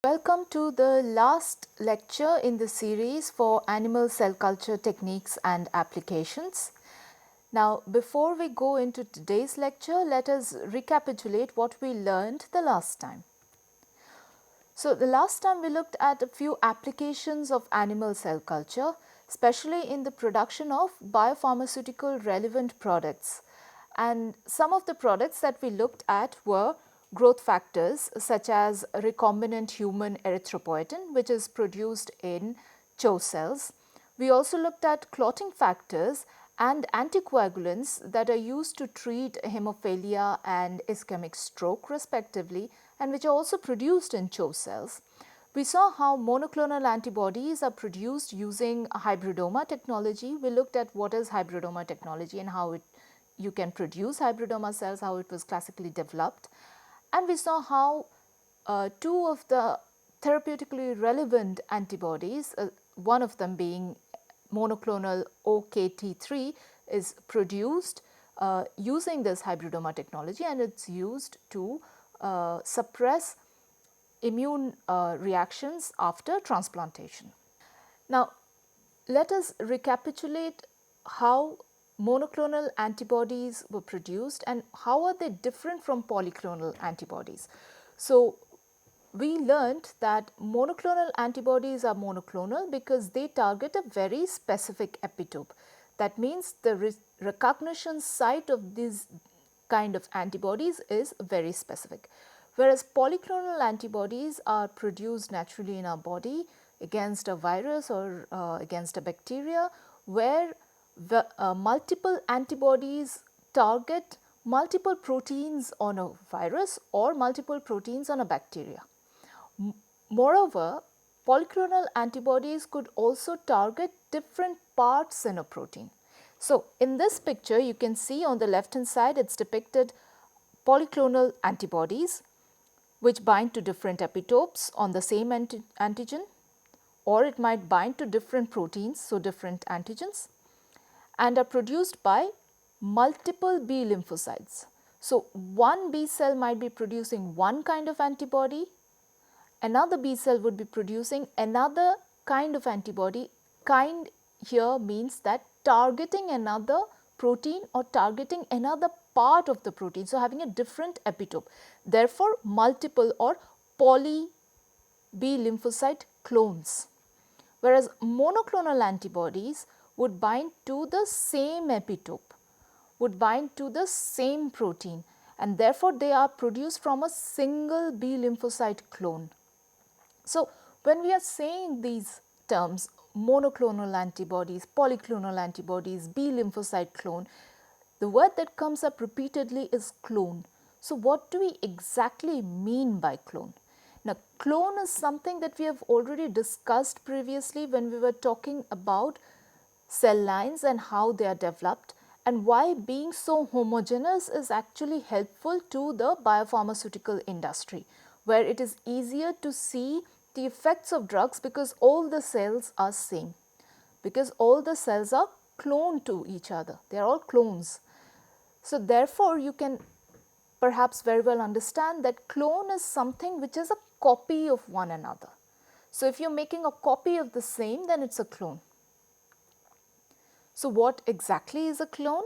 Welcome to the last lecture in the series for animal cell culture techniques and applications. Now, before we go into today's lecture, let us recapitulate what we learned the last time. So, the last time we looked at a few applications of animal cell culture, especially in the production of biopharmaceutical relevant products. And some of the products that we looked at were growth factors such as recombinant human erythropoietin, which is produced in CHO cells. We also looked at clotting factors and anticoagulants that are used to treat hemophilia and ischemic stroke respectively, and which are also produced in CHO cells. We saw how monoclonal antibodies are produced using hybridoma technology. We looked at what is hybridoma technology and how you can produce hybridoma cells, how it was classically developed. And we saw how two of the therapeutically relevant antibodies, one of them being monoclonal OKT3, is produced using this hybridoma technology, and it's used to suppress immune reactions after transplantation. Now, let us recapitulate how monoclonal antibodies were produced and how are they different from polyclonal antibodies. So, we learned that monoclonal antibodies are monoclonal because they target a very specific epitope. That means the recognition site of these kind of antibodies is very specific. Whereas polyclonal antibodies are produced naturally in our body against a virus or against a bacteria, where the multiple antibodies target multiple proteins on a virus or multiple proteins on a bacteria. Moreover, polyclonal antibodies could also target different parts in a protein. So, in this picture you can see on the left hand side it is depicted polyclonal antibodies which bind to different epitopes on the same antigen, or it might bind to different proteins, so different antigens, and are produced by multiple B lymphocytes. So, one B cell might be producing one kind of antibody, another B cell would be producing another kind of antibody. Kind here means that targeting another protein or targeting another part of the protein, so having a different epitope. Therefore, multiple or poly B lymphocyte clones. Whereas monoclonal antibodies would bind to the same epitope, would bind to the same protein, and therefore they are produced from a single B lymphocyte clone. So, when we are saying these terms, monoclonal antibodies, polyclonal antibodies, B lymphocyte clone, the word that comes up repeatedly is clone. So, what do we exactly mean by clone? Now, clone is something that we have already discussed previously when we were talking about cell lines and how they are developed, and why being so homogeneous is actually helpful to the biopharmaceutical industry, where it is easier to see the effects of drugs because all the cells are same, because all the cells are cloned to each other, they are all clones. So, therefore, you can perhaps very well understand that clone is something which is a copy of one another. So, if you are making a copy of the same, then it is a clone. So, what exactly is a clone?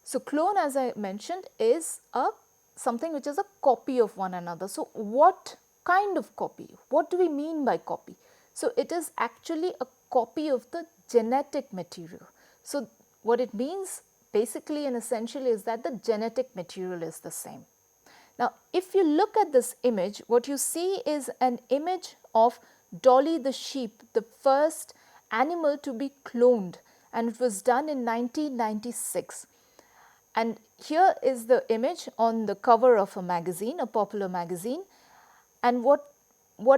So, clone, as I mentioned, is something which is a copy of one another. So, what kind of copy? What do we mean by copy? So, it is actually a copy of the genetic material. So, what it means basically and essentially is that the genetic material is the same. Now, if you look at this image, what you see is an image of Dolly the sheep, the first animal to be cloned, and it was done in 1996. And here is the image on the cover of a magazine, a popular magazine, and what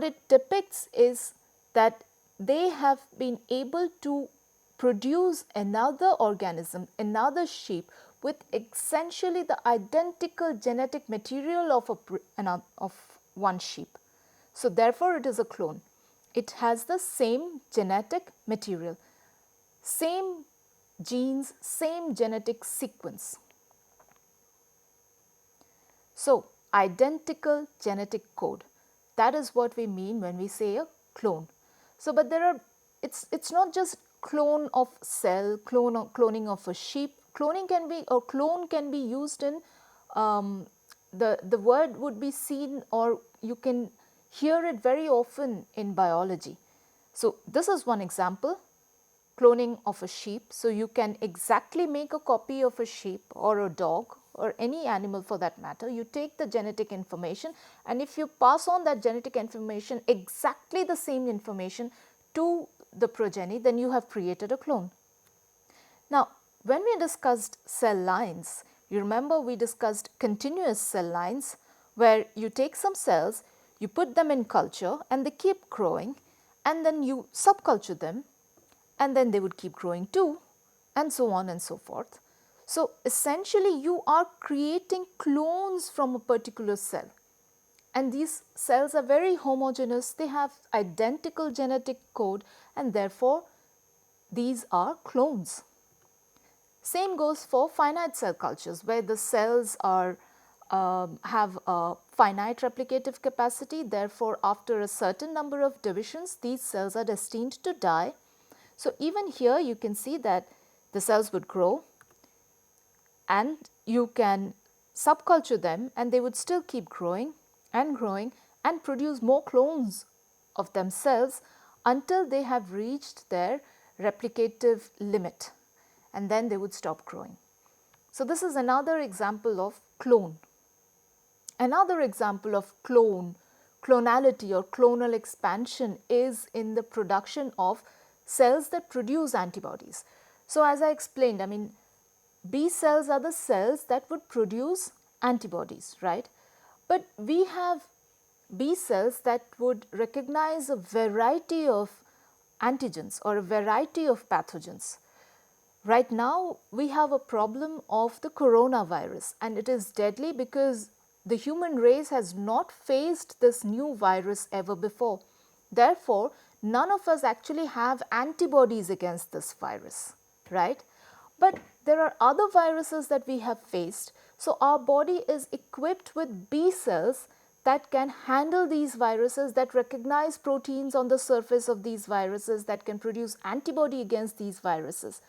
it depicts is that they have been able to produce another organism, another sheep with essentially the identical genetic material of one sheep. So, therefore, it is a clone. It has the same genetic material, same genes, same genetic sequence. So, identical genetic code. That is what we mean when we say a clone. So, but there are, it's not just clone of cell, cloning of a sheep. Cloning can be, or clone can be used in, the word would be seen, or you can hear it very often in biology. So, this is one example, cloning of a sheep. So, you can exactly make a copy of a sheep or a dog or any animal for that matter. You take the genetic information, and if you pass on that genetic information, exactly the same information to the progeny, then you have created a clone. Now, when we discussed cell lines, you remember we discussed continuous cell lines, where you take some cells, you put them in culture and they keep growing, and then you subculture them, and then they would keep growing too, and so on and so forth. So, essentially you are creating clones from a particular cell, and these cells are very homogeneous, they have identical genetic code, and therefore these are clones. Same goes for finite cell cultures, where the cells are have a finite replicative capacity. Therefore, after a certain number of divisions, these cells are destined to die. So, even here you can see that the cells would grow, and you can subculture them, and they would still keep growing and produce more clones of themselves until they have reached their replicative limit, and then they would stop growing. So, this is another example of clone. Another example of clonality or clonal expansion is in the production of cells that produce antibodies. So, as I explained, I mean, B cells are the cells that would produce antibodies, right? But we have B cells that would recognize a variety of antigens or a variety of pathogens. Right now, we have a problem of the coronavirus, and it is deadly because the human race has not faced this new virus ever before. Therefore, none of us actually have antibodies against this virus, right? But there are other viruses that we have faced. So, our body is equipped with B cells that can handle these viruses, that recognize proteins on the surface of these viruses, that can produce antibody against these viruses.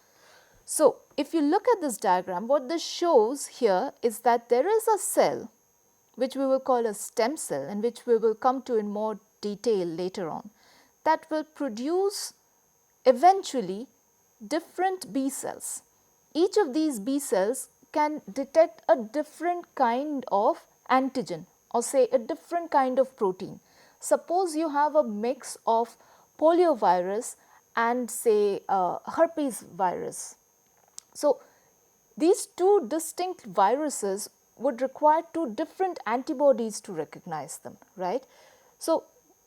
So, if you look at this diagram, what this shows here is that there is a cell which we will call a stem cell, and which we will come to in more detail later on, that will produce eventually different B cells. Each of these B cells can detect a different kind of antigen, or say a different kind of protein. Suppose you have a mix of poliovirus and say herpes virus. So, these two distinct viruses would require two different antibodies to recognize them, right? So,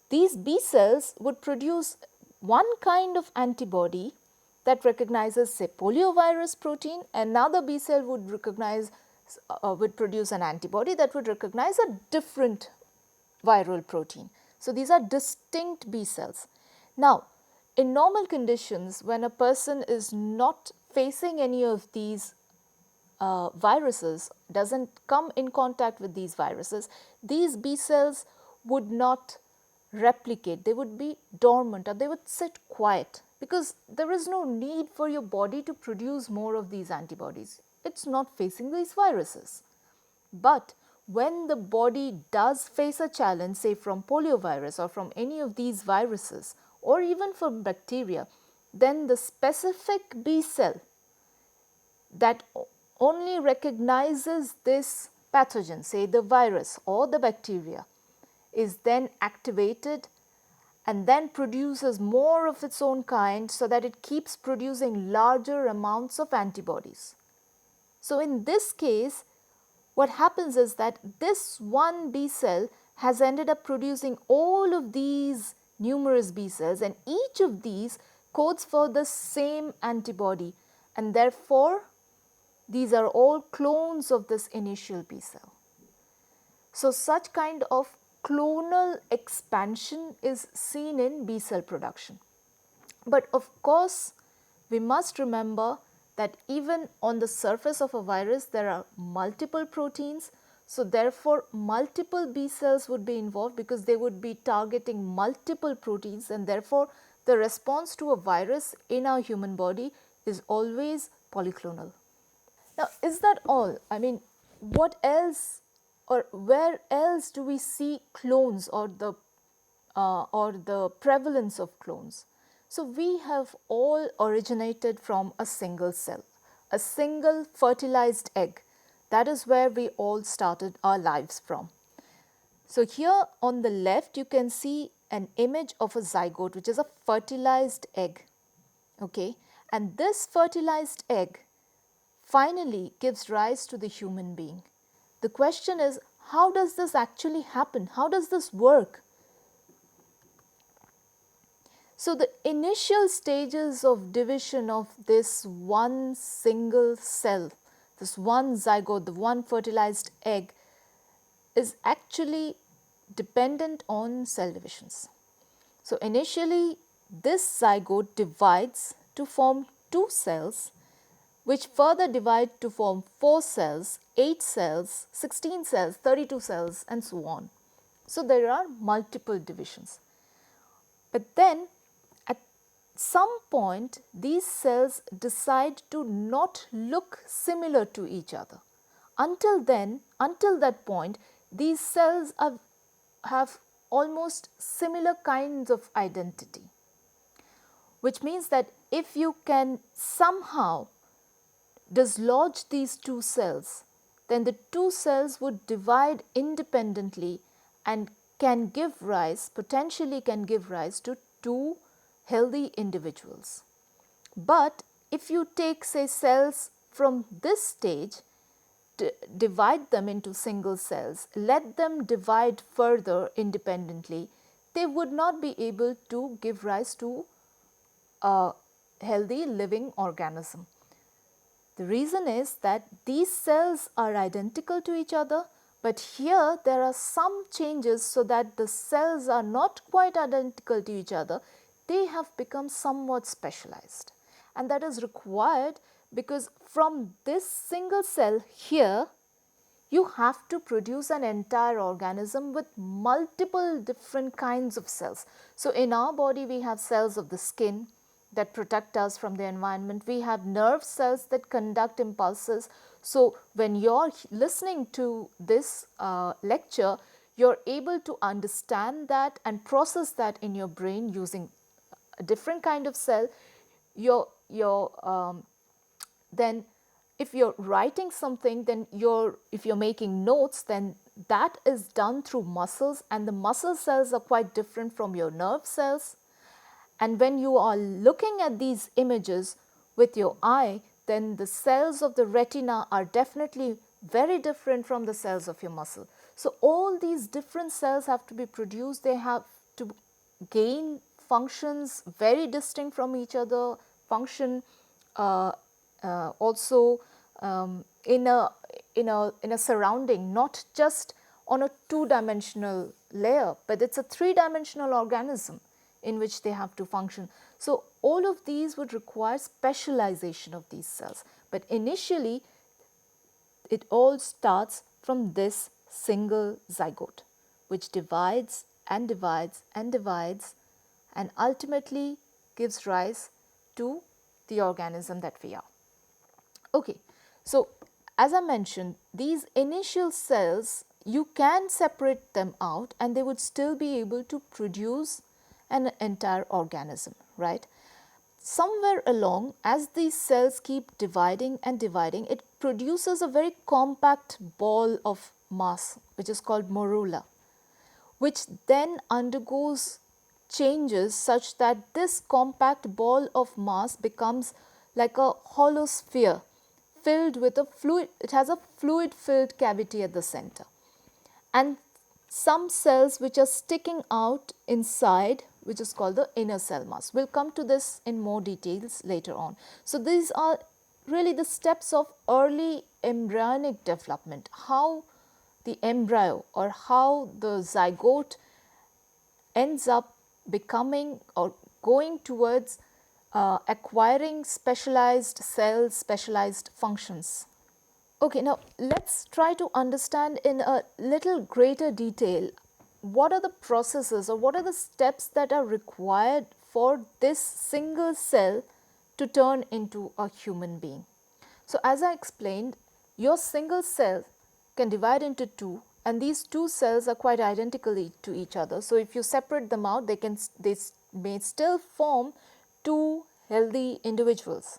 these B cells would produce one kind of antibody that recognizes, say, poliovirus protein. Another B cell would would produce an antibody that would recognize a different viral protein. So, these are distinct B cells. Now, in normal conditions, when a person is not facing any of these viruses, doesn't come in contact with these viruses, these B cells would not replicate, they would be dormant, or they would sit quiet, because there is no need for your body to produce more of these antibodies. It is not facing these viruses. But when the body does face a challenge, say from poliovirus or from any of these viruses, or even from bacteria, then the specific B cell that only recognizes this pathogen, say the virus or the bacteria, is then activated and then produces more of its own kind, so that it keeps producing larger amounts of antibodies. So, in this case, what happens is that this one B cell has ended up producing all of these numerous B cells, and each of these codes for the same antibody, and therefore these are all clones of this initial B cell. So, such kind of clonal expansion is seen in B cell production. But of course, we must remember that even on the surface of a virus, there are multiple proteins. So therefore, multiple B cells would be involved because they would be targeting multiple proteins, and therefore the response to a virus in our human body is always polyclonal. Now, is that all? I mean, what else or where else do we see clones or the prevalence of clones? So we have all originated from a single cell, a single fertilized egg. That is where we all started our lives from. So here on the left you can see an image of a zygote, which is a fertilized egg. Okay, and this fertilized egg finally gives rise to the human being. The question is, how does this actually happen? How does this work? So the initial stages of division of this one single cell, this one zygote, the one fertilized egg, is actually dependent on cell divisions. So initially this zygote divides to form two cells, which further divide to form 4 cells, 8 cells, 16 cells, 32 cells, and so on. So there are multiple divisions. But then at some point these cells decide to not look similar to each other. Until that point, these cells have almost similar kinds of identity, which means that if you can somehow dislodge these two cells, then the two cells would divide independently and potentially can give rise to two healthy individuals. But if you take, say, cells from this stage, divide them into single cells, let them divide further independently, they would not be able to give rise to a healthy living organism. The reason is that these cells are identical to each other, but here there are some changes so that the cells are not quite identical to each other. They have become somewhat specialized, and that is required because from this single cell here, you have to produce an entire organism with multiple different kinds of cells. So in our body we have cells of the skin that protect us from the environment. We have nerve cells that conduct impulses. So when you're listening to this lecture, you're able to understand that and process that in your brain using a different kind of cell. Then if you're writing something, then if you're making notes, then that is done through muscles, and the muscle cells are quite different from your nerve cells. And when you are looking at these images with your eye, then the cells of the retina are definitely very different from the cells of your muscle. So all these different cells have to be produced. They have to gain functions very distinct from each other, function also in a surrounding, not just on a two-dimensional layer, but it's a three-dimensional organism in which they have to function. So all of these would require specialization of these cells, but initially it all starts from this single zygote, which divides and divides and divides and ultimately gives rise to the organism that we are. Okay, so as I mentioned, these initial cells, you can separate them out and they would still be able to produce an entire organism, right? Somewhere along, as these cells keep dividing and dividing, it produces a very compact ball of mass, which is called morula, which then undergoes changes such that this compact ball of mass becomes like a hollow sphere filled with a fluid. It has a fluid filled cavity at the center, and some cells which are sticking out inside, which is called the inner cell mass. We'll come to this in more details later on. So these are really the steps of early embryonic development, how the embryo or how the zygote ends up becoming or going towards acquiring specialized cells, specialized functions. Okay, now let's try to understand in a little greater detail what are the processes or what are the steps that are required for this single cell to turn into a human being. So as I explained, your single cell can divide into two, and these two cells are quite identically to each other. So if you separate them out, they may still form two healthy individuals.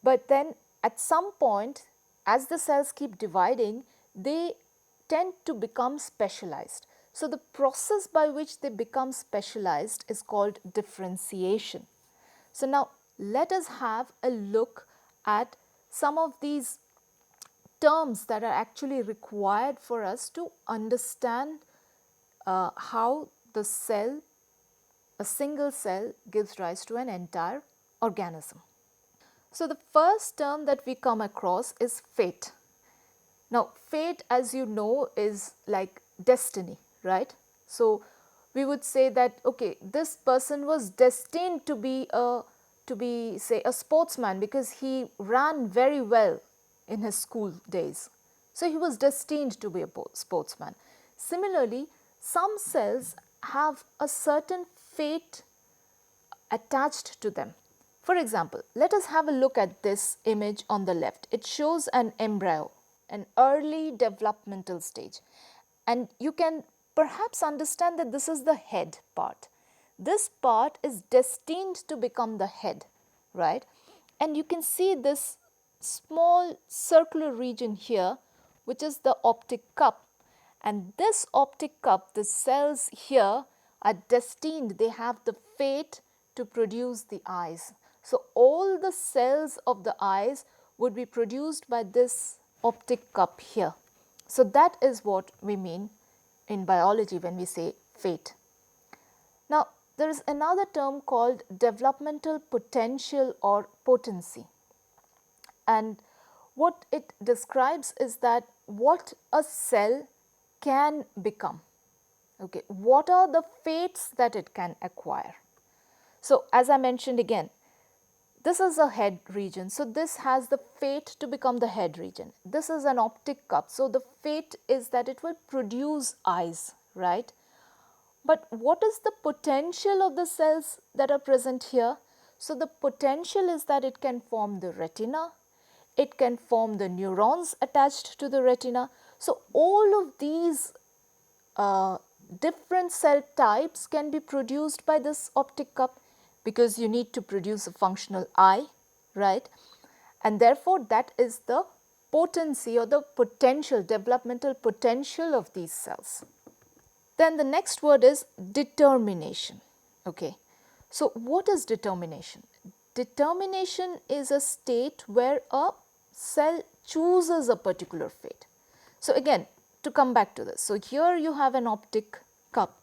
But then at some point, as the cells keep dividing, they tend to become specialized. So the process by which they become specialized is called differentiation. So now let us have a look at some of these terms that are actually required for us to understand how the cell, a single cell, gives rise to an entire organism. So the first term that we come across is fate. Now fate, as you know, is like destiny, right? So we would say that okay, this person was destined to be say a sportsman because he ran very well in his school days. So he was destined to be a sportsman. Similarly, some cells have a certain fate attached to them. For example, let us have a look at this image on the left. It shows an embryo, an early developmental stage. And you can perhaps understand that this is the head part. This part is destined to become the head, right? And you can see this small circular region here, which is the optic cup. And this optic cup, the cells here are destined, they have the fate to produce the eyes. So all the cells of the eyes would be produced by this optic cup here. So that is what we mean in biology when we say fate. Now there is another term called developmental potential or potency. And what it describes is that what a cell can become. Okay, what are the fates that it can acquire? So as I mentioned again, this is a head region. So this has the fate to become the head region. This is an optic cup. So the fate is that it will produce eyes, right? But what is the potential of the cells that are present here? So the potential is that it can form the retina, it can form the neurons attached to the retina. So all of these different cell types can be produced by this optic cup because you need to produce a functional eye, right? And therefore that is the potency or the potential, developmental potential of these cells. Then the next word is determination. Okay. So what is determination? Determination is a state where a cell chooses a particular fate. So again, to come back to this. So here you have an optic cup.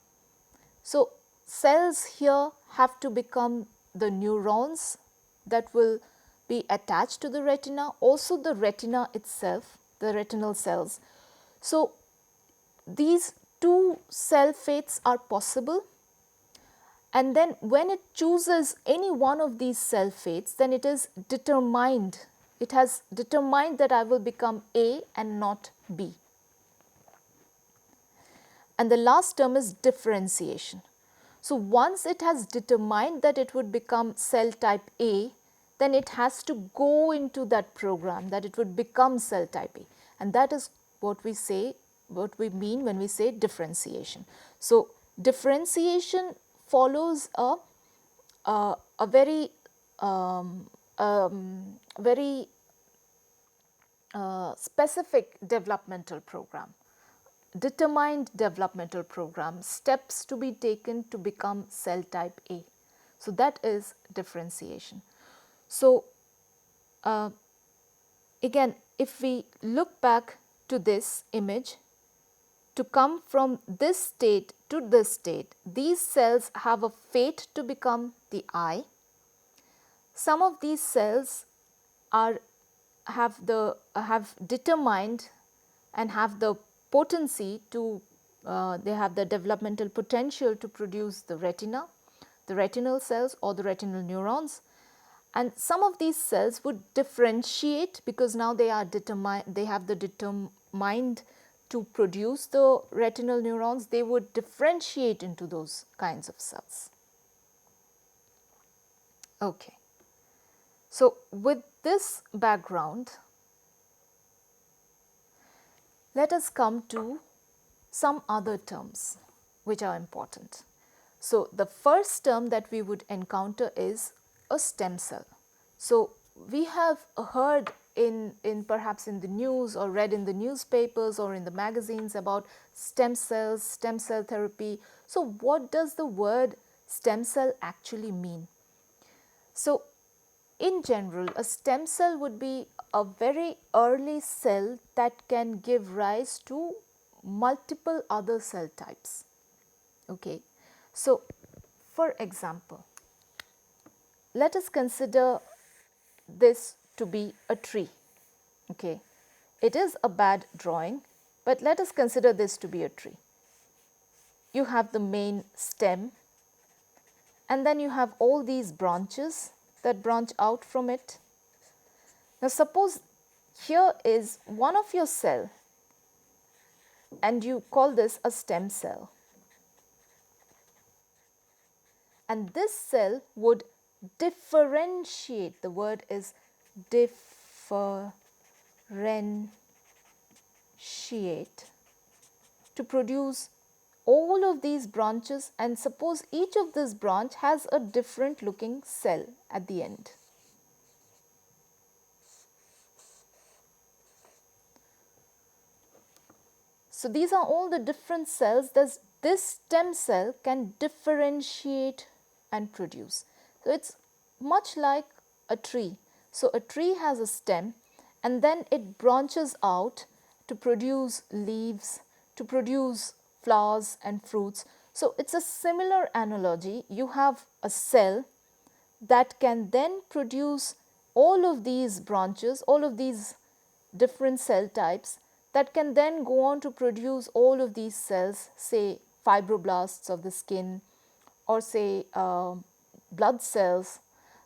So cells here have to become the neurons that will be attached to the retina, also the retina itself, the retinal cells. So these two cell fates are possible, and then when it chooses any one of these cell fates, then it is determined. It has determined that I will become A and not B. And the last term is differentiation. So once it has determined that it would become cell type A, then it has to go into that program that it would become cell type A. And that is what we say, what we mean when we say differentiation. So differentiation follows a very very specific developmental program, determined developmental program, steps to be taken to become cell type A. So that is differentiation. So again, if we look back to this image, to come from this state to this state, these cells have a fate to become the eye. Some of these cells have determined and have the potency to they have the developmental potential to produce the retina, the retinal cells or the retinal neurons. and some of these cells would differentiate because now they are they have the determined to produce the retinal neurons. They would differentiate into those kinds of cells. Okay. So, with this background, let us come to some other terms which are important. So, the first term that we would encounter is a stem cell. So, we have heard perhaps in the news or read in the newspapers or in the magazines about stem cells, stem cell therapy. So, what does the word stem cell actually mean? So, in general, a stem cell would be a very early cell that can give rise to multiple other cell types. Okay. So, for example, let us consider this to be a tree. Okay. It is a bad drawing, but let us consider this to be a tree. You have the main stem, and then you have all these branches that branch out from it. Now, suppose here is one of your cell and you call this a stem cell, and this cell would differentiate, the word is differentiate, to produce all of these branches, and suppose each of this branch has a different looking cell at the end. So, these are all the different cells that this stem cell can differentiate and produce. So, it is much like a tree. So, a tree has a stem and then it branches out to produce leaves, to produce flowers and fruits. So, it is a similar analogy. You have a cell that can then produce all of these branches, all of these different cell types that can then go on to produce all of these cells, say fibroblasts of the skin, or say blood cells,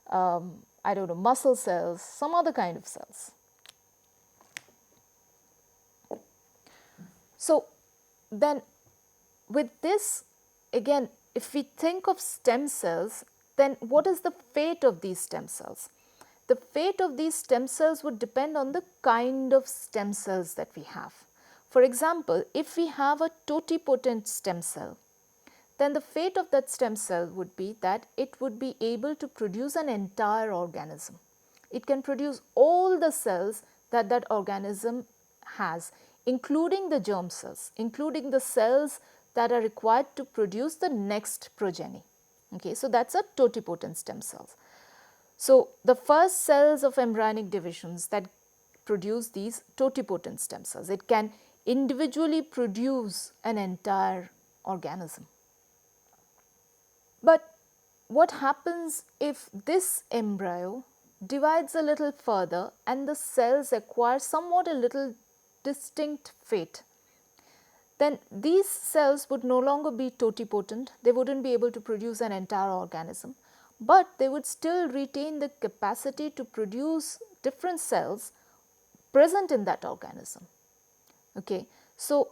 I don't know, muscle cells, some other kind of cells. So, then with this, again, if we think of stem cells, then what is the fate of these stem cells? The fate of these stem cells would depend on the kind of stem cells that we have. For example, if we have a totipotent stem cell, then the fate of that stem cell would be that it would be able to produce an entire organism. It can produce all the cells that that organism has, including the germ cells, including the cells that are required to produce the next progeny. Okay, so that's a totipotent stem cells. So, the first cells of embryonic divisions that produce these totipotent stem cells, it can individually produce an entire organism. But what happens if this embryo divides a little further and the cells acquire somewhat a little distinct fate? Then these cells would no longer be totipotent, they would not be able to produce an entire organism, but they would still retain the capacity to produce different cells present in that organism. Okay. So,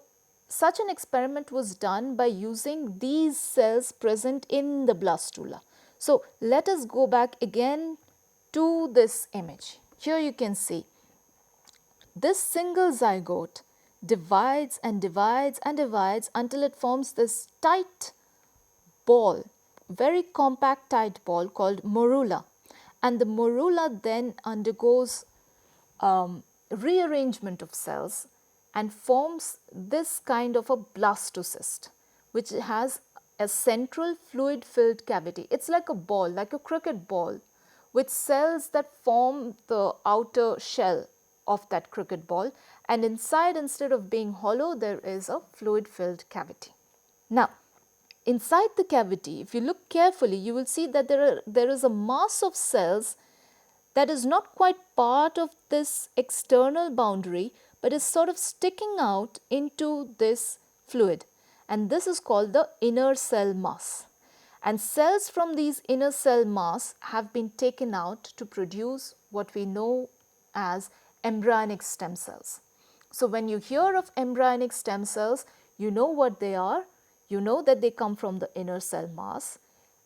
such an experiment was done by using these cells present in the blastula. So, let us go back again to this image. Here you can see this single zygote divides and divides and divides until it forms this tight ball, very compact tight ball called morula, and the morula then undergoes rearrangement of cells and forms this kind of a blastocyst, which has a central fluid filled cavity. It is like a ball, like a cricket ball, with cells that form the outer shell of that cricket ball, and inside, instead of being hollow, there is a fluid filled cavity. Now, inside the cavity, if you look carefully, you will see that there is a mass of cells that is not quite part of this external boundary, but is sort of sticking out into this fluid, and this is called the inner cell mass. and cells from these inner cell mass have been taken out to produce what we know as embryonic stem cells. So, when you hear of embryonic stem cells, you know what they are, you know that they come from the inner cell mass,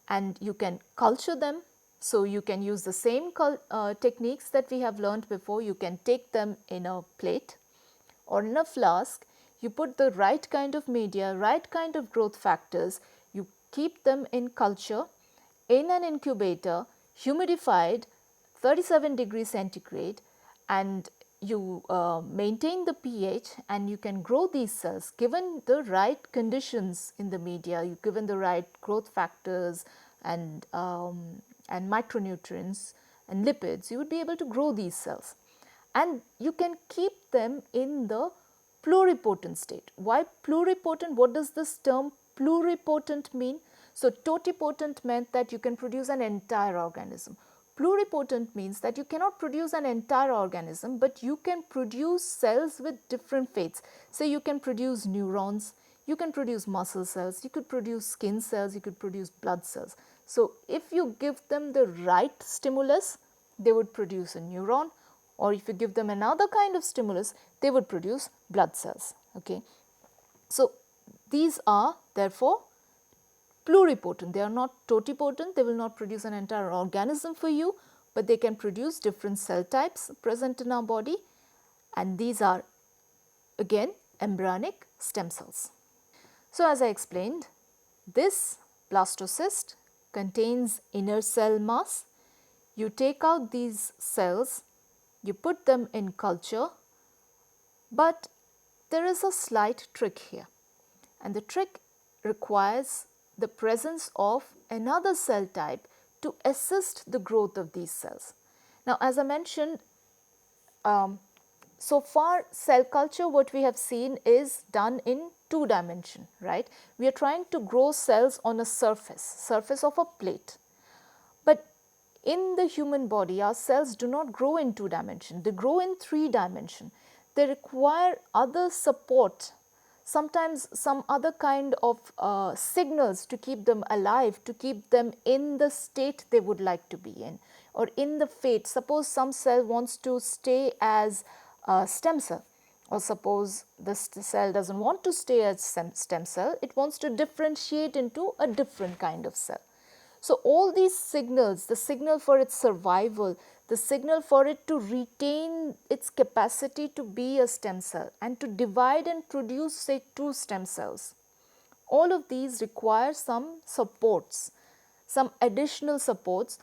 and you can culture them. So, you can use the same techniques that we have learned before. You can take them in a plate or in a flask, you put the right kind of media, right kind of growth factors, you keep them in culture in an incubator, humidified 37 degrees centigrade, and you maintain the pH, and you can grow these cells given the right conditions in the media, you given the right growth factors and micronutrients and lipids, you would be able to grow these cells. And you can keep them in the pluripotent state. Why pluripotent? What does this term pluripotent mean? So, totipotent meant that you can produce an entire organism. Pluripotent means that you cannot produce an entire organism, but you can produce cells with different fates. Say you can produce neurons, you can produce muscle cells, you could produce skin cells, you could produce blood cells. So, if you give them the right stimulus, they would produce a neuron, or if you give them another kind of stimulus, they would produce blood cells. Okay. So, these are therefore pluripotent. They are not totipotent, they will not produce an entire organism for you, but they can produce different cell types present in our body, and these are again embryonic stem cells. So, as I explained, this blastocyst contains inner cell mass. You take out these cells, you put them in culture, but there is a slight trick here, and the trick requires the presence of another cell type to assist the growth of these cells. Now, as I mentioned, so far cell culture, what we have seen is done in 2 dimension, right? We are trying to grow cells on a surface of a plate. But in the human body, our cells do not grow in 2 dimension, they grow in 3 dimension. They require other support, sometimes some other kind of signals to keep them alive, to keep them in the state they would like to be in, or in the fate. Suppose some cell wants to stay as a stem cell, or suppose the cell does not want to stay as stem cell, it wants to differentiate into a different kind of cell. So, all these signals, the signal for its survival, the signal for it to retain its capacity to be a stem cell and to divide and produce say 2 stem cells, all of these require some supports, some additional supports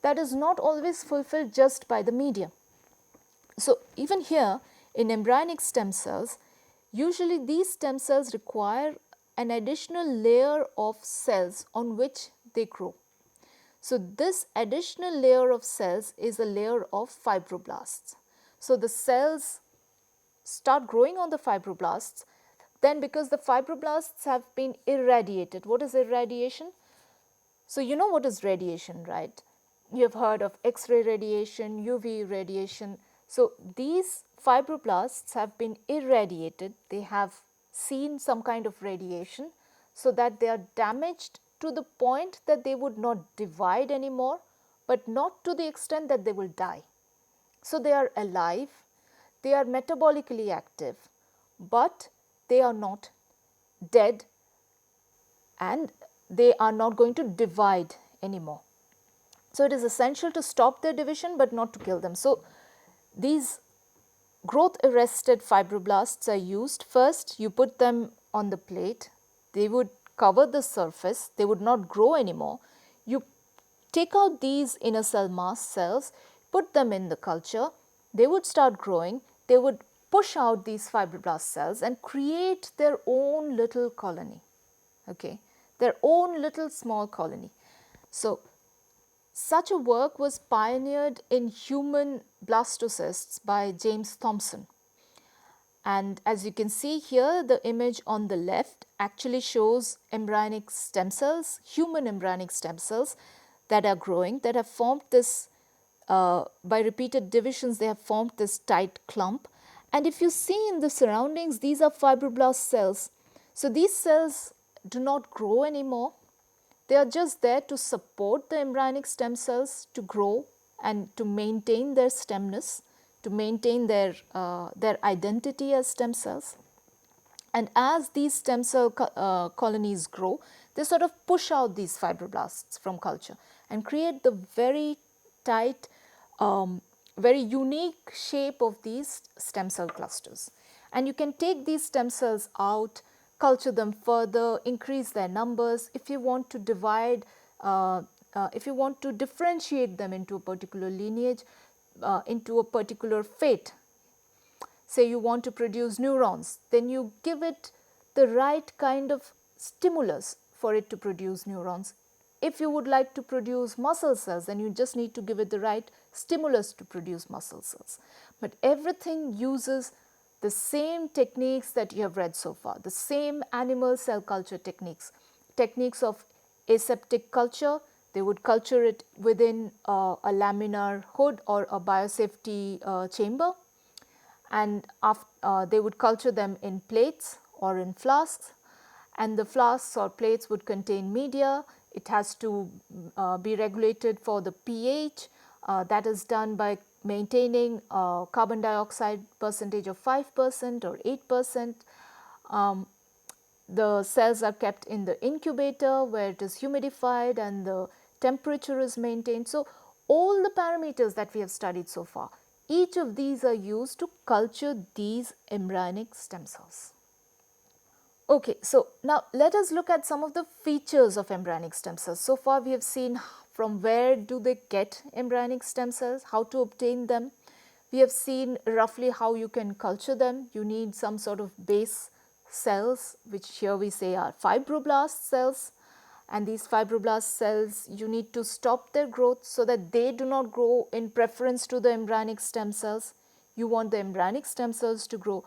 that is not always fulfilled just by the medium. So, even here in embryonic stem cells, usually these stem cells require an additional layer of cells on which they grow. So, this additional layer of cells is a layer of fibroblasts. So, the cells start growing on the fibroblasts, then because the fibroblasts have been irradiated. What is irradiation? So, you know what is radiation, right? You have heard of X-ray radiation, UV radiation. So, these fibroblasts have been irradiated, they have seen some kind of radiation, so that they are damaged to the point that they would not divide anymore, but not to the extent that they will die. So, they are alive, they are metabolically active, but they are not dead, and they are not going to divide anymore. So, it is essential to stop their division, but not to kill them. So, these growth arrested fibroblasts are used. First, you put them on the plate, they would cover the surface, they would not grow anymore. You take out these inner cell mass cells, put them in the culture, they would start growing, they would push out these fibroblast cells and create their own little colony, okay, their own little small colony. So, such a work was pioneered in human blastocysts by James Thomson. And as you can see here, the image on the left actually shows embryonic stem cells, human embryonic stem cells that are growing, that have formed this, by repeated divisions, they have formed this tight clump. And if you see in the surroundings, these are fibroblast cells. So, these cells do not grow anymore, They are just there to support the embryonic stem cells to grow and to maintain their stemness, to maintain their identity as stem cells. And as these stem cell colonies grow, they sort of push out these fibroblasts from culture and create the very tight, very unique shape of these stem cell clusters. And you can take these stem cells out, culture them further, increase their numbers. If you want to divide, if you want to differentiate them into a particular lineage, into a particular fate, say you want to produce neurons, then you give it the right kind of stimulus for it to produce neurons. If you would like to produce muscle cells, then you just need to give it the right stimulus to produce muscle cells. But everything uses the same techniques that you have read so far, the same animal cell culture techniques, techniques of aseptic culture. They would culture it within a laminar hood or a biosafety chamber, and they would culture them in plates or in flasks, and the flasks or plates would contain media. It has to be regulated for the pH. That is done by maintaining carbon dioxide percentage of 5% or 8%. The cells are kept in the incubator where it is humidified and the temperature is maintained. So, all the parameters that we have studied so far, each of these are used to culture these embryonic stem cells. Okay, so now let us look at some of the features of embryonic stem cells. So far we have seen from where do they get embryonic stem cells, how to obtain them. We have seen roughly how you can culture them. You need some sort of base cells, which here we say are fibroblast cells, and these fibroblast cells, you need to stop their growth so that they do not grow in preference to the embryonic stem cells. You want the embryonic stem cells to grow,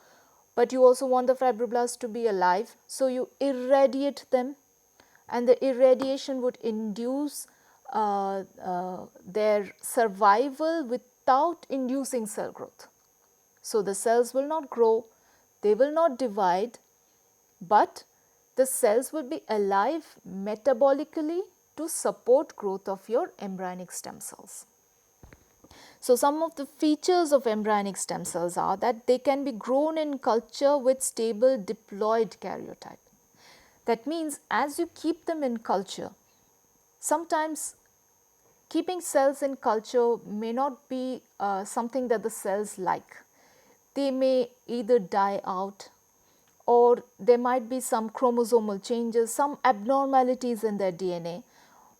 but you also want the fibroblasts to be alive, so you irradiate them, and the irradiation would induce their survival without inducing cell growth. So the cells will not grow, they will not divide, but the cells will be alive metabolically to support growth of your embryonic stem cells. So some of the features of embryonic stem cells are that they can be grown in culture with stable diploid karyotype. That means as you keep them in culture, sometimes keeping cells in culture may not be something that the cells like. They may either die out, or there might be some chromosomal changes, some abnormalities in their DNA.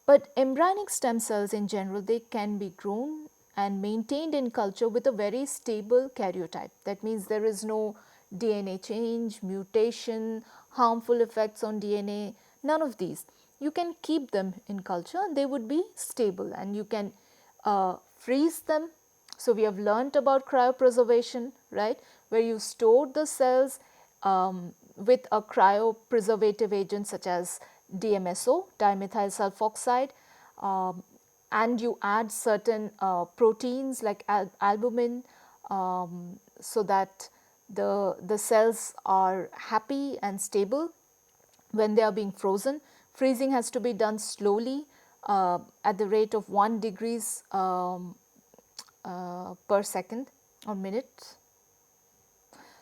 But embryonic stem cells in general, they can be grown and maintained in culture with a very stable karyotype. That means there is no DNA change, mutation, harmful effects on DNA, none of these. You can keep them in culture and they would be stable, and you can freeze them. So we have learnt about cryopreservation, right, where you store the cells with a cryopreservative agent such as DMSO, dimethyl sulfoxide, and you add certain proteins like albumin, so that the cells are happy and stable when they are being frozen. Freezing has to be done slowly at the rate of 1 degrees per second or minute.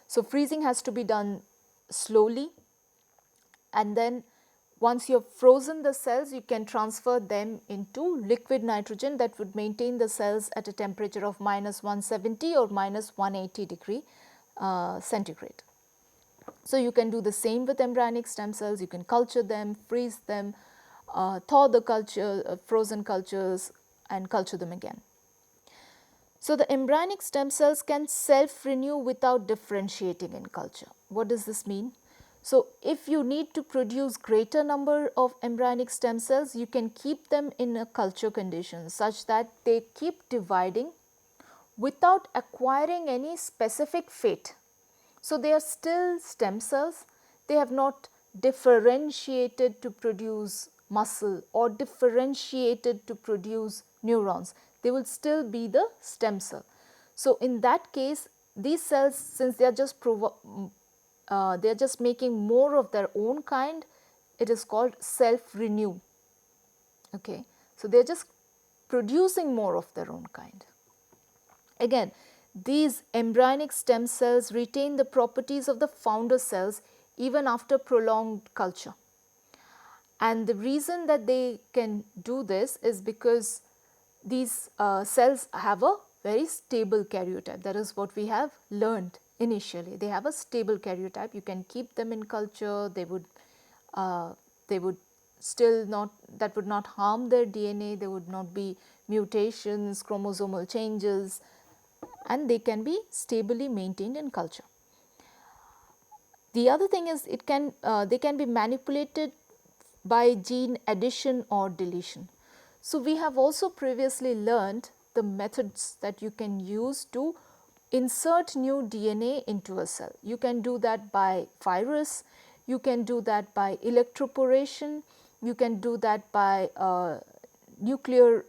So freezing has to be done slowly, and then once you have frozen the cells, you can transfer them into liquid nitrogen that would maintain the cells at a temperature of minus 170 or minus 180 degree centigrade. So you can do the same with embryonic stem cells. You can culture them, freeze them, thaw the frozen cultures and culture them again. So the embryonic stem cells can self-renew without differentiating in culture. What does this mean? So if you need to produce greater number of embryonic stem cells, you can keep them in a culture condition such that they keep dividing without acquiring any specific fate. So they are still stem cells, they have not differentiated to produce muscle or differentiated to produce neurons. They will still be the stem cell. So in that case, these cells, since they are just making more of their own kind, it is called self-renew. Okay. So, they are just producing more of their own kind. Again, these embryonic stem cells retain the properties of the founder cells even after prolonged culture. And the reason that they can do this is because these cells have a very stable karyotype. That is what we have learned initially. They have a stable karyotype. You can keep them in culture. They would still not, that would not harm their DNA. There would not be mutations, chromosomal changes, and they can be stably maintained in culture. The other thing is they can be manipulated by gene addition or deletion. So, we have also previously learned the methods that you can use to insert new DNA into a cell. You can do that by virus, you can do that by electroporation, you can do that by nuclear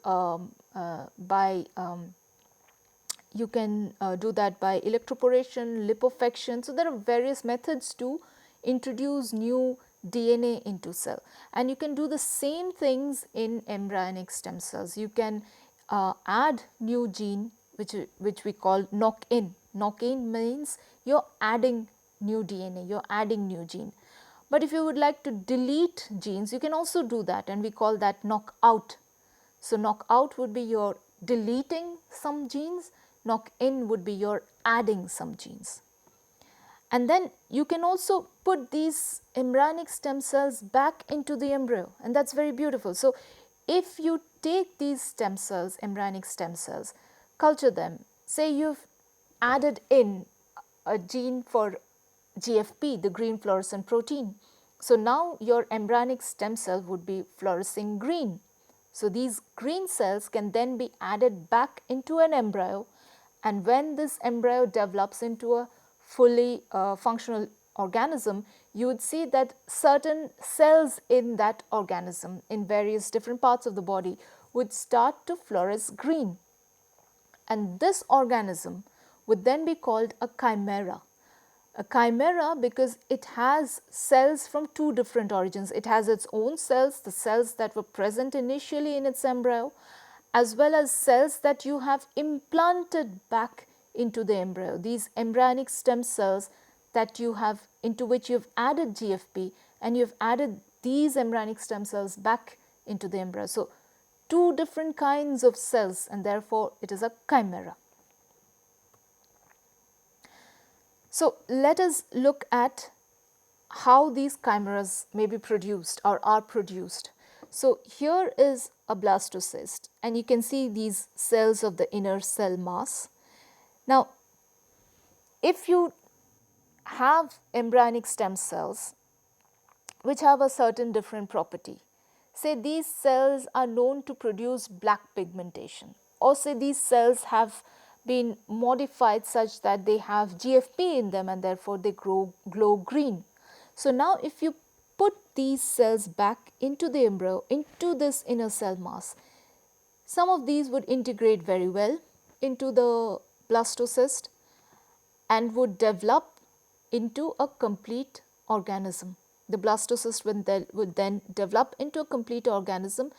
you can do that by electroporation, liposuction. So, there are various methods to introduce new DNA into cell, and you can do the same things in embryonic stem cells. You can add new gene which we call knock in. Knock in means you are adding new DNA, you are adding new gene. But if you would like to delete genes, you can also do that, and we call that knock out. So, knock out would be your deleting some genes, knock in would be your adding some genes. And then you can also put these embryonic stem cells back into the embryo, and that is very beautiful. So, if you take these stem cells, embryonic stem cells, culture them, say you have added in a gene for GFP, the green fluorescent protein. So, now your embryonic stem cell would be fluorescing green. So, these green cells can then be added back into an embryo, and when this embryo develops into a fully functional organism, you would see that certain cells in that organism in various different parts of the body would start to fluoresce green, and this organism would then be called a chimera. A chimera because it has cells from two different origins. It has its own cells, the cells that were present initially in its embryo, as well as cells that you have implanted back into the embryo. These embryonic stem cells that you have, into which you have added GFP, and you have added these embryonic stem cells back into the embryo. So, two different kinds of cells, and therefore it is a chimera. So, let us look at how these chimeras may be produced or are produced. So, here is a blastocyst, and you can see these cells of the inner cell mass. Now, if you have embryonic stem cells which have a certain different property, say these cells are known to produce black pigmentation, or say these cells have been modified such that they have GFP in them and therefore they glow green. So, now if you put these cells back into the embryo, into this inner cell mass, some of these would integrate very well into the blastocyst and would develop into a complete organism. The blastocyst would then develop into a complete organism,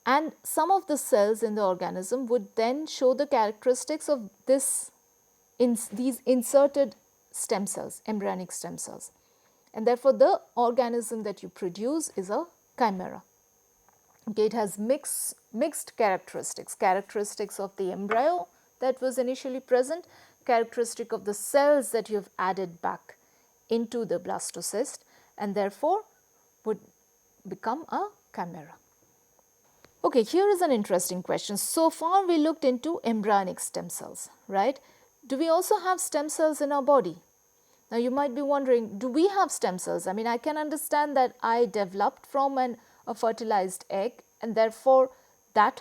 and some of the cells in the organism would then show the characteristics of these inserted stem cells, embryonic stem cells, and therefore the organism that you produce is a chimera. Okay, it has mixed characteristics of the embryo that was initially present, characteristic of the cells that you have added back into the blastocyst, and therefore would become a chimera. Okay, here is an interesting question. So far we looked into embryonic stem cells, right? Do we also have stem cells in our body? Now you might be wondering, do we have stem cells? I mean, I can understand that I developed from a fertilized egg, and therefore that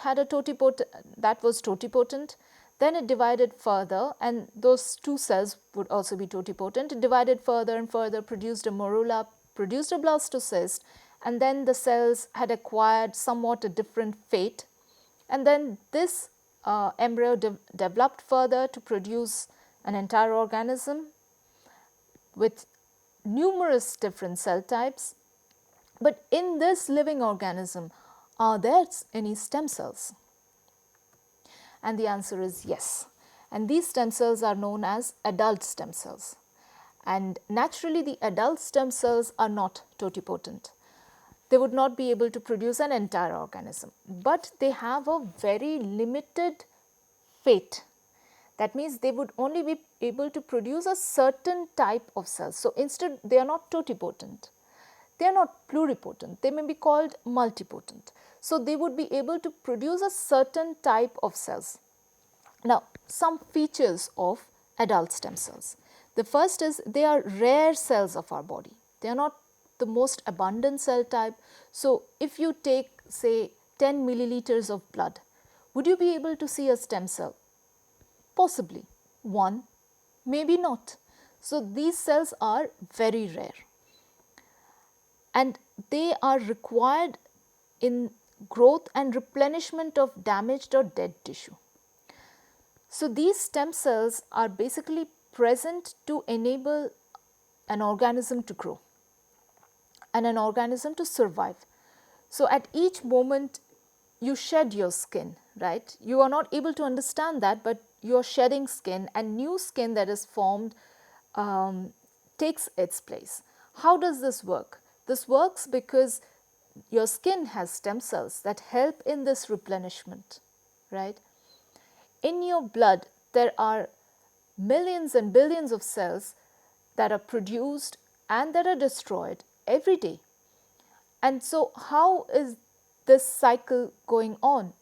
was totipotent. Then it divided further, and those two cells would also be totipotent. It divided further and further, produced a morula, produced a blastocyst, and then the cells had acquired somewhat a different fate. And then this embryo developed further to produce an entire organism with numerous different cell types. But in this living organism, are there any stem cells? And the answer is yes. And these stem cells are known as adult stem cells. And naturally, the adult stem cells are not totipotent. They would not be able to produce an entire organism, but they have a very limited fate. That means they would only be able to produce a certain type of cells. So instead, they are not totipotent. They are not pluripotent. They may be called multipotent. So they would be able to produce a certain type of cells. Now, some features of adult stem cells. The first is they are rare cells of our body. They are not the most abundant cell type. So if you take, say, 10 milliliters of blood, would you be able to see a stem cell? Possibly. One, maybe not. So these cells are very rare. And they are required in growth and replenishment of damaged or dead tissue. So these stem cells are basically present to enable an organism to grow and an organism to survive. So at each moment you shed your skin, right? You are not able to understand that, but you are shedding skin, and new skin that is formed takes its place. How does this work? This works because your skin has stem cells that help in this replenishment, right? In your blood, there are millions and billions of cells that are produced and that are destroyed every day. And so how is this cycle going on?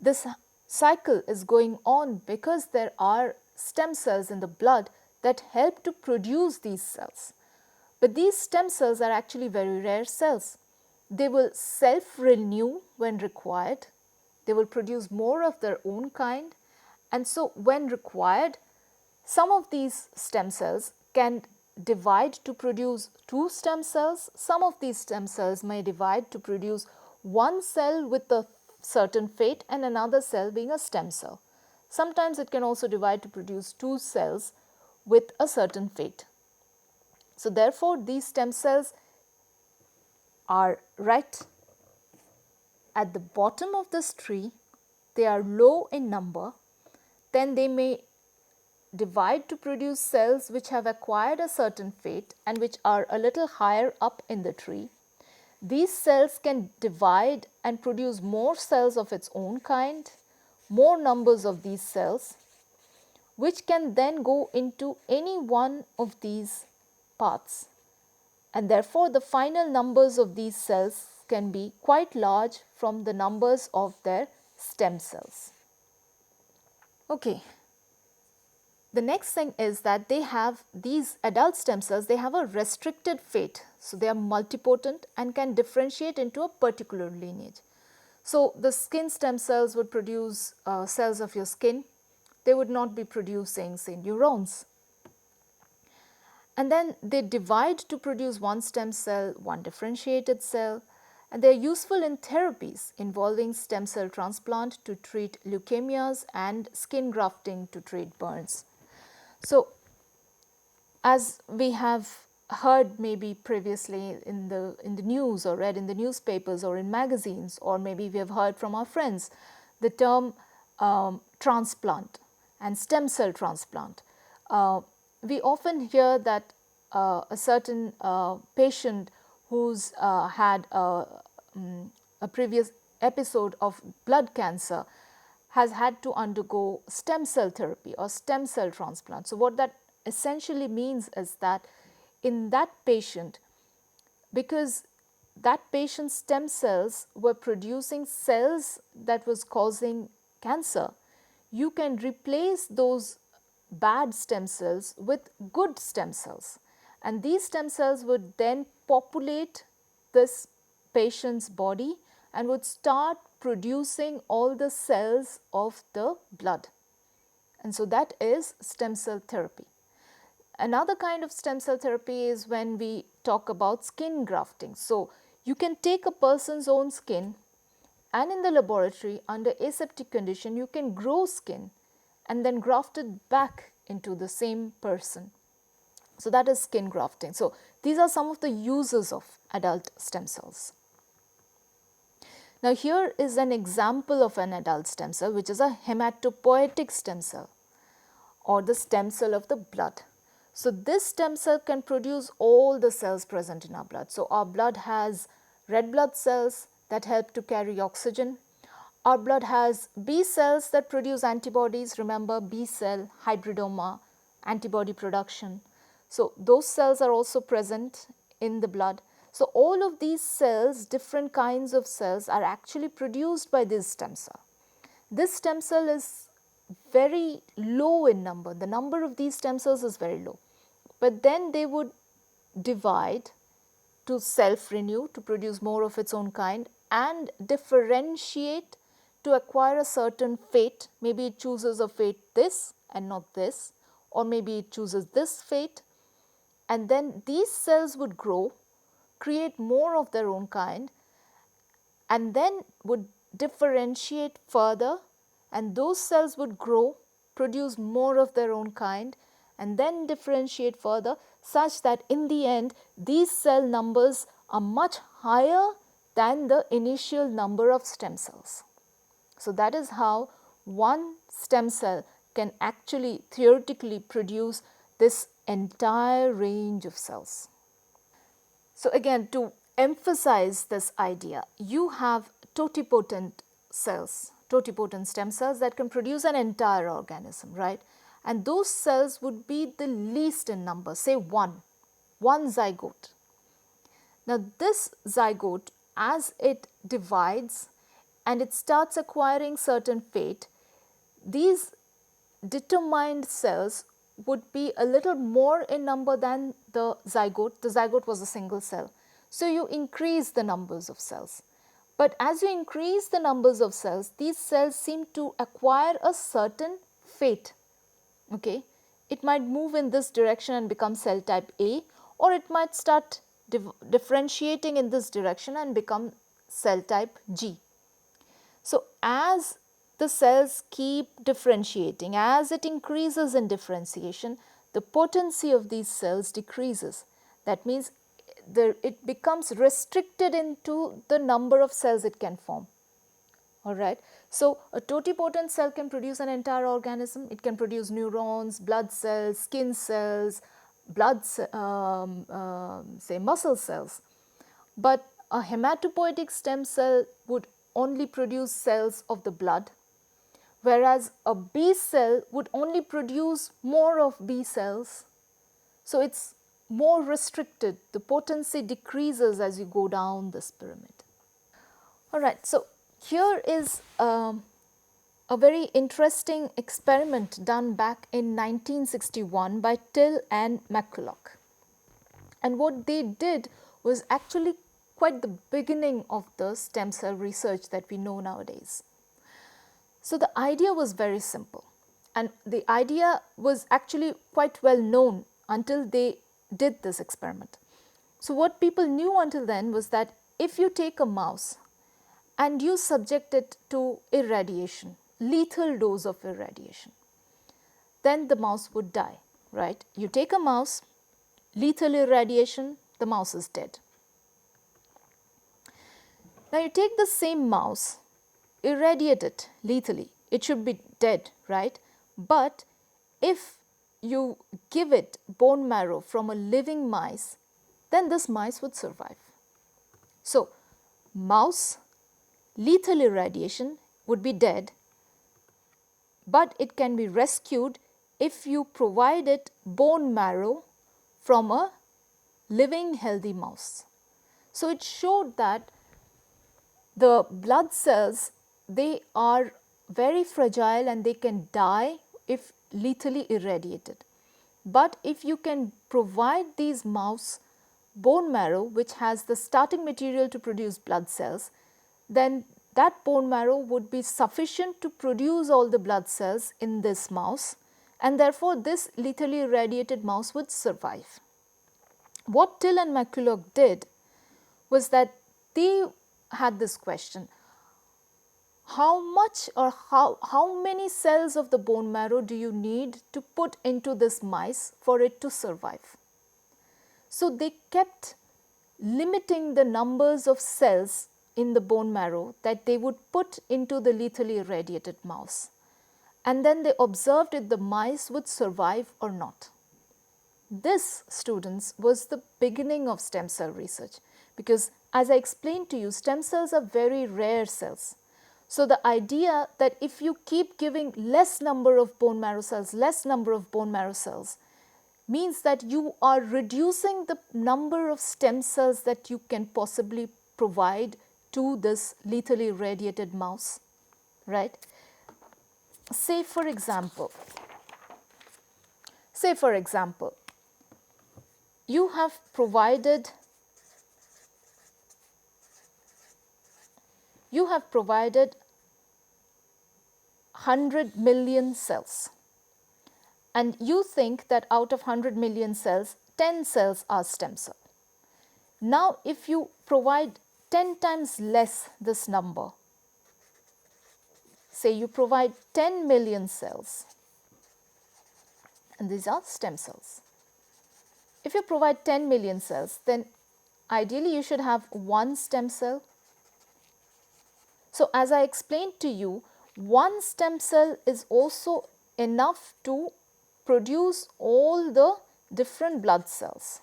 This cycle is going on because there are stem cells in the blood that help to produce these cells. But these stem cells are actually very rare cells. They will self-renew when required. They will produce more of their own kind. And so when required, some of these stem cells can divide to produce 2 stem cells. Some of these stem cells may divide to produce one cell with a certain fate and another cell being a stem cell. Sometimes it can also divide to produce 2 cells with a certain fate. So therefore, these stem cells are right at the bottom of this tree. They are low in number. Then they may divide to produce cells which have acquired a certain fate and which are a little higher up in the tree. These cells can divide and produce more cells of its own kind, more numbers of these cells, which can then go into any one of these paths. And therefore, the final numbers of these cells can be quite large from the numbers of their stem cells. Okay. The next thing is that they have these adult stem cells, they have a restricted fate. So they are multipotent and can differentiate into a particular lineage. So the skin stem cells would produce cells of your skin. They would not be producing, say, neurons. And then they divide to produce one stem cell, one differentiated cell, and they are useful in therapies involving stem cell transplant to treat leukemias and skin grafting to treat burns. So as we have heard maybe previously in the news or read in the newspapers or in magazines, or maybe we have heard from our friends, the term transplant and stem cell transplant. We often hear that a certain patient who's had a previous episode of blood cancer has had to undergo stem cell therapy or stem cell transplant. So what that essentially means is that in that patient, because that patient's stem cells were producing cells that was causing cancer, you can replace those bad stem cells with good stem cells, and these stem cells would then populate this patient's body and would start producing all the cells of the blood. And so that is stem cell therapy. Another kind of stem cell therapy is when we talk about skin grafting. So you can take a person's own skin, and in the laboratory under aseptic condition you can grow skin and then graft it back into the same person. So that is skin grafting. So these are some of the uses of adult stem cells. Now here is an example of an adult stem cell, which is a hematopoietic stem cell or the stem cell of the blood. So this stem cell can produce all the cells present in our blood. So our blood has red blood cells that help to carry oxygen. Our blood has B cells that produce antibodies. Remember, B cell, hybridoma, antibody production. So those cells are also present in the blood. So all of these cells, different kinds of cells, are actually produced by this stem cell. This stem cell is very low in number. The number of these stem cells is very low. But then they would divide to self-renew, to produce more of its own kind, and differentiate to acquire a certain fate. Maybe it chooses a fate this and not this, or maybe it chooses this fate, and then these cells would grow, create more of their own kind, and then would differentiate further, and those cells would grow, produce more of their own kind, and then differentiate further, such that in the end these cell numbers are much higher than the initial number of stem cells. So that is how one stem cell can actually theoretically produce this entire range of cells. So again, to emphasize this idea, you have totipotent cells, totipotent stem cells that can produce an entire organism, right? And those cells would be the least in number, say one zygote. Now this zygote, as it divides and it starts acquiring certain fate, these determined cells would be a little more in number than the zygote. The zygote was a single cell. So you increase the numbers of cells. But as you increase the numbers of cells, these cells seem to acquire a certain fate. Okay, it might move in this direction and become cell type A, or it might start differentiating in this direction and become cell type G. So as the cells keep differentiating, as it increases in differentiation, the potency of these cells decreases. That means it becomes restricted into the number of cells it can form. Alright. So a totipotent cell can produce an entire organism. It can produce neurons, blood cells, skin cells, say muscle cells. But a hematopoietic stem cell would only produce cells of the blood, whereas a B cell would only produce more of B cells. So it's more restricted. The potency decreases as you go down this pyramid. Alright. So here is a very interesting experiment done back in 1961 by Till and McCulloch. And what they did was actually quite the beginning of the stem cell research that we know nowadays. So the idea was very simple, and the idea was actually quite well known until they did this experiment. So what people knew until then was that if you take a mouse and you subject it to irradiation, lethal dose of irradiation, then the mouse would die, right? You take a mouse, lethal irradiation, the mouse is dead. Now you take the same mouse, irradiate it lethally, it should be dead, right? But if you give it bone marrow from a living mice, then this mice would survive. So mouse, lethal irradiation, would be dead, but it can be rescued if you provide it bone marrow from a living healthy mouse. So it showed that the blood cells, they are very fragile and they can die if lethally irradiated. But if you can provide these mouse bone marrow, which has the starting material to produce blood cells, then that bone marrow would be sufficient to produce all the blood cells in this mouse, and therefore this lethally irradiated mouse would survive. What Till and McCulloch did was that they had this question: how much or how many cells of the bone marrow do you need to put into this mice for it to survive? So they kept limiting the numbers of cells in the bone marrow that they would put into the lethally irradiated mouse, and then they observed if the mice would survive or not. This, students, was the beginning of stem cell research, because as I explained to you, stem cells are very rare cells. So the idea that if you keep giving less number of bone marrow cells means that you are reducing the number of stem cells that you can possibly provide to this lethally irradiated mouse, right? Say for example, you have provided 100 million cells, and you think that out of 100 million cells, 10 cells are stem cell. Now, if you provide 10 times less this number, say you provide 10 million cells, and these are stem cells. If you provide 10 million cells, then ideally you should have one stem cell. So, as I explained to you, one stem cell is also enough to produce all the different blood cells.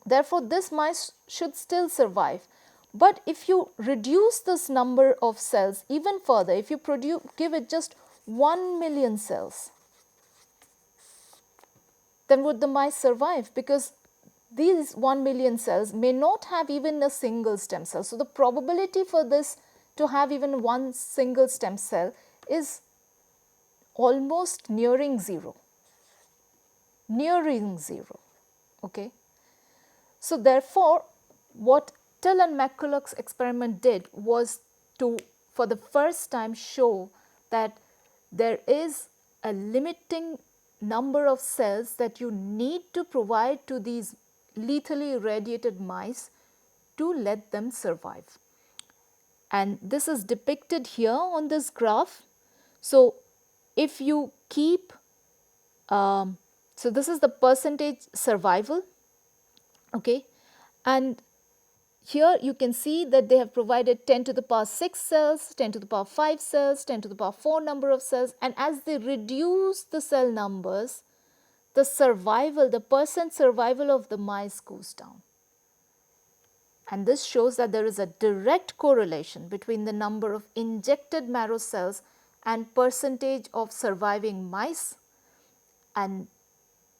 Therefore, this mice should still survive. But if you reduce this number of cells even further, if you give it just 1 million cells, then would the mice survive? Because these 1 million cells may not have even a single stem cell. So, the probability for this to have even one single stem cell is almost nearing zero. Okay. So, therefore, what Till and McCulloch's experiment did was to, for the first time, show that there is a limiting number of cells that you need to provide to these lethally irradiated mice to let them survive. And this is depicted here on this graph. So, if you keep, so this is the percentage survival, okay, and here you can see that they have provided 10 to the power 6 cells, 10 to the power 5 cells, 10 to the power 4 number of cells, and as they reduce the cell numbers, the survival, the percent survival of the mice goes down. And this shows that there is a direct correlation between the number of injected marrow cells and percentage of surviving mice, and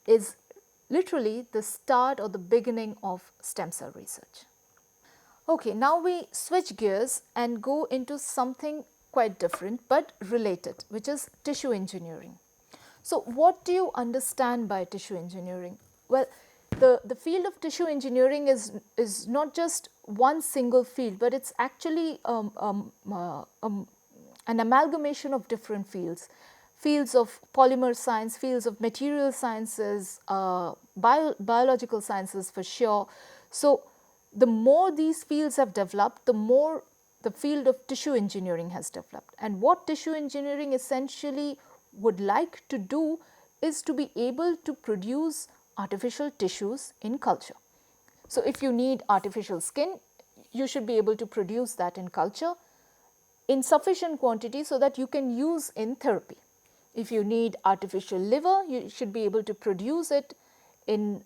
is literally the start or the beginning of stem cell research. Okay, now we switch gears and go into something quite different but related, which is tissue engineering. So, what do you understand by tissue engineering? Well, the field of tissue engineering is not just one single field, but it's actually an amalgamation of different fields. Fields of polymer science, fields of material sciences, biological sciences for sure. So, the more these fields have developed, the more the field of tissue engineering has developed. And what tissue engineering essentially would like to do is to be able to produce artificial tissues in culture. So, if you need artificial skin, you should be able to produce that in culture in sufficient quantity so that you can use in therapy. If you need artificial liver, you should be able to produce it in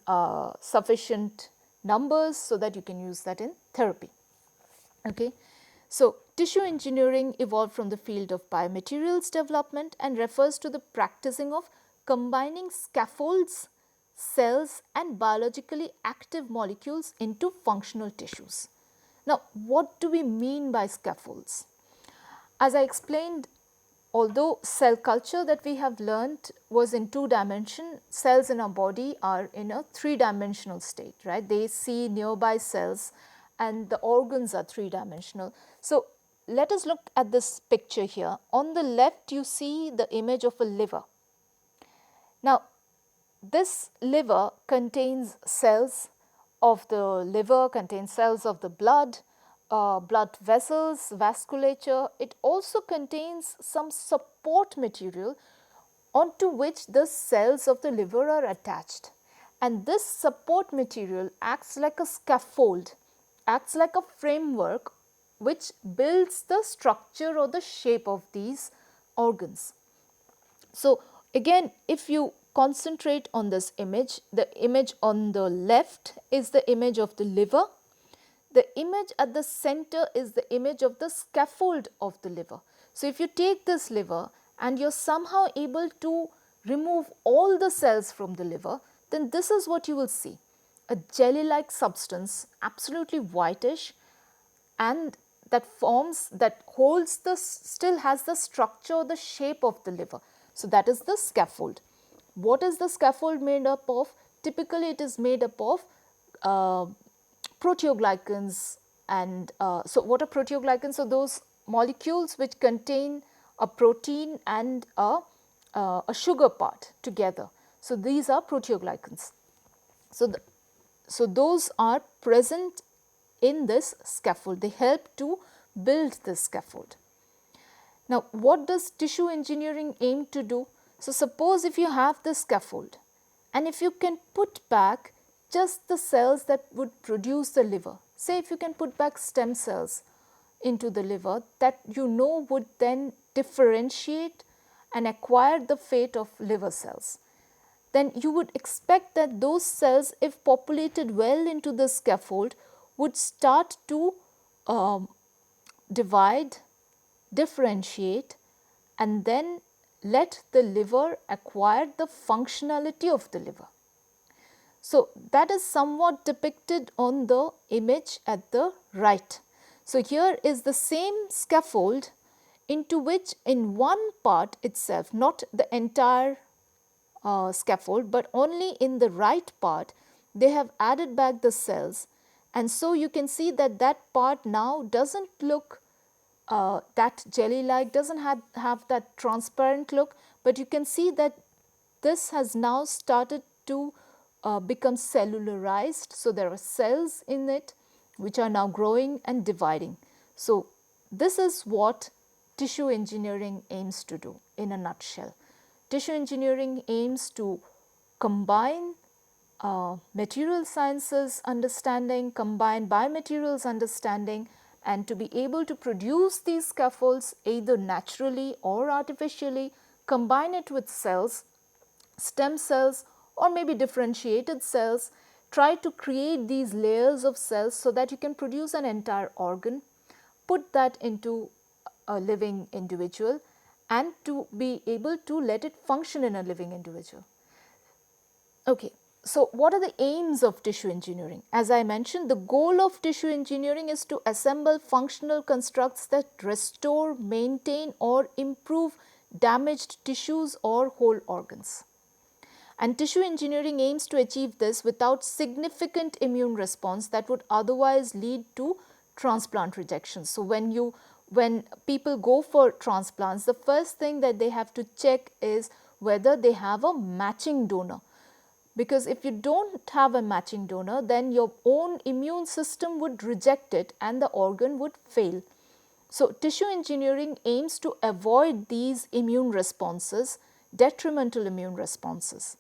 sufficient numbers so that you can use that in therapy. Okay. So, tissue engineering evolved from the field of biomaterials development and refers to the practicing of combining scaffolds, cells and biologically active molecules into functional tissues. Now, what do we mean by scaffolds? As I explained, although cell culture that we have learnt was in 2 dimension, cells in our body are in a 3-dimensional state, right? They see nearby cells and the organs are 3-dimensional. So, let us look at this picture here. On the left, you see the image of a liver. Now, this liver contains cells of the liver, contains cells of the blood, blood vessels, vasculature. It also contains some support material onto which the cells of the liver are attached. And this support material acts like a scaffold acts like a framework which builds the structure or the shape of these organs. So again, if you concentrate on this image, the image on the left is the image of the liver. The image at the center is the image of the scaffold of the liver. So if you take this liver and you're somehow able to remove all the cells from the liver, then this is what you will see. A jelly-like substance, absolutely whitish, and that holds the, still has the structure, the shape of the liver. So that is the scaffold. What is the scaffold made up of? Typically it is made up of proteoglycans. And so what are proteoglycans? So those molecules which contain a protein and a sugar part together. So these are proteoglycans. So those are present in this scaffold. They help to build this scaffold. Now what does tissue engineering aim to do? So suppose if you have this scaffold and if you can put back just the cells that would produce the liver, say if you can put back stem cells into the liver that you know would then differentiate and acquire the fate of liver cells, then you would expect that those cells, if populated well into the scaffold, would start to divide, differentiate, and then let the liver acquire the functionality of the liver. So that is somewhat depicted on the image at the right. So here is the same scaffold into which in one part itself, not the entire scaffold, but only in the right part, they have added back the cells. And so you can see that that part now doesn't look that jelly-like, doesn't have that transparent look, but you can see that this has now started to become cellularized. So there are cells in it which are now growing and dividing. So this is what tissue engineering aims to do in a nutshell. Tissue engineering aims to combine material sciences understanding, combine biomaterials understanding, and to be able to produce these scaffolds either naturally or artificially, combine it with cells, stem cells, or maybe differentiated cells, try to create these layers of cells so that you can produce an entire organ, put that into a living individual, and to be able to let it function in a living individual. Okay, so what are the aims of tissue engineering? As I mentioned, the goal of tissue engineering is to assemble functional constructs that restore, maintain, or improve damaged tissues or whole organs. And tissue engineering aims to achieve this without significant immune response that would otherwise lead to transplant rejection. So when people go for transplants, the first thing that they have to check is whether they have a matching donor. Because if you don't have a matching donor, then your own immune system would reject it and the organ would fail. So tissue engineering aims to avoid these immune responses, detrimental immune responses.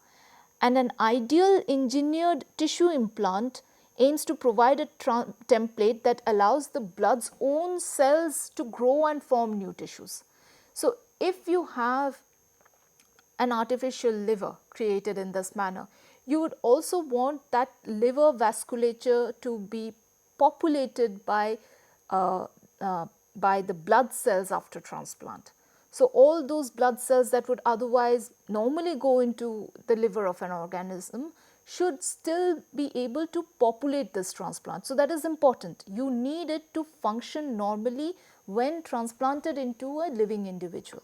And an ideal engineered tissue implant aims to provide a template that allows the blood's own cells to grow and form new tissues. So if you have an artificial liver created in this manner, you would also want that liver vasculature to be populated by the blood cells after transplant. So all those blood cells that would otherwise normally go into the liver of an organism should still be able to populate this transplant. So that is important. You need it to function normally when transplanted into a living individual.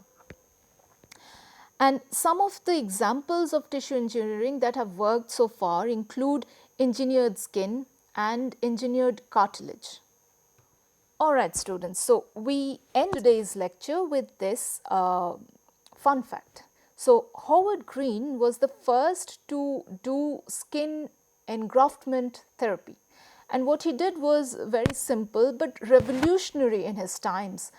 And some of the examples of tissue engineering that have worked so far include engineered skin and engineered cartilage. Alright students, so we end today's lecture with this fun fact. So Howard Green was the first to do skin engraftment therapy, and what he did was very simple but revolutionary in his times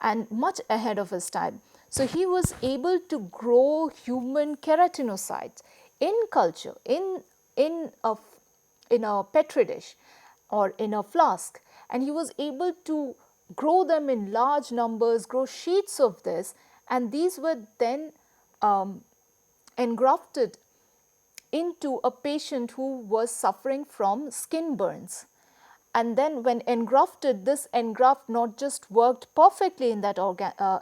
and much ahead of his time. So he was able to grow human keratinocytes in culture, in a petri dish, or in a flask, and he was able to grow them in large numbers, grow sheets of this, and these were then engrafted into a patient who was suffering from skin burns. And then when engrafted, this engraft not just worked perfectly in that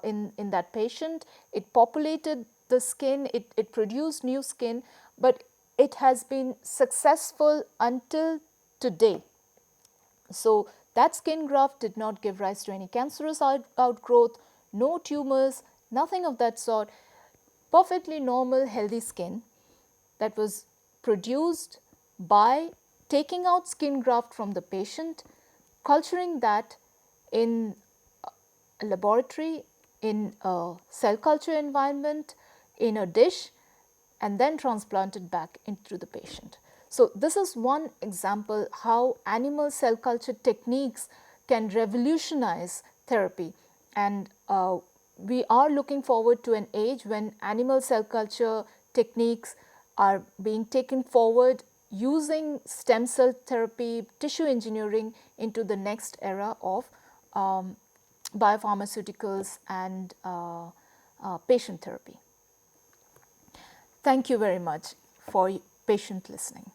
in that patient, it populated the skin, it produced new skin, but it has been successful until today. So that skin graft did not give rise to any cancerous outgrowth, no tumors, nothing of that sort. Perfectly normal, healthy skin that was produced by taking out skin graft from the patient, culturing that in a laboratory, in a cell culture environment, in a dish, and then transplanted back into the patient. So this is one example how animal cell culture techniques can revolutionize therapy, and we are looking forward to an age when animal cell culture techniques are being taken forward using stem cell therapy, tissue engineering into the next era of biopharmaceuticals and patient therapy. Thank you very much for patient listening.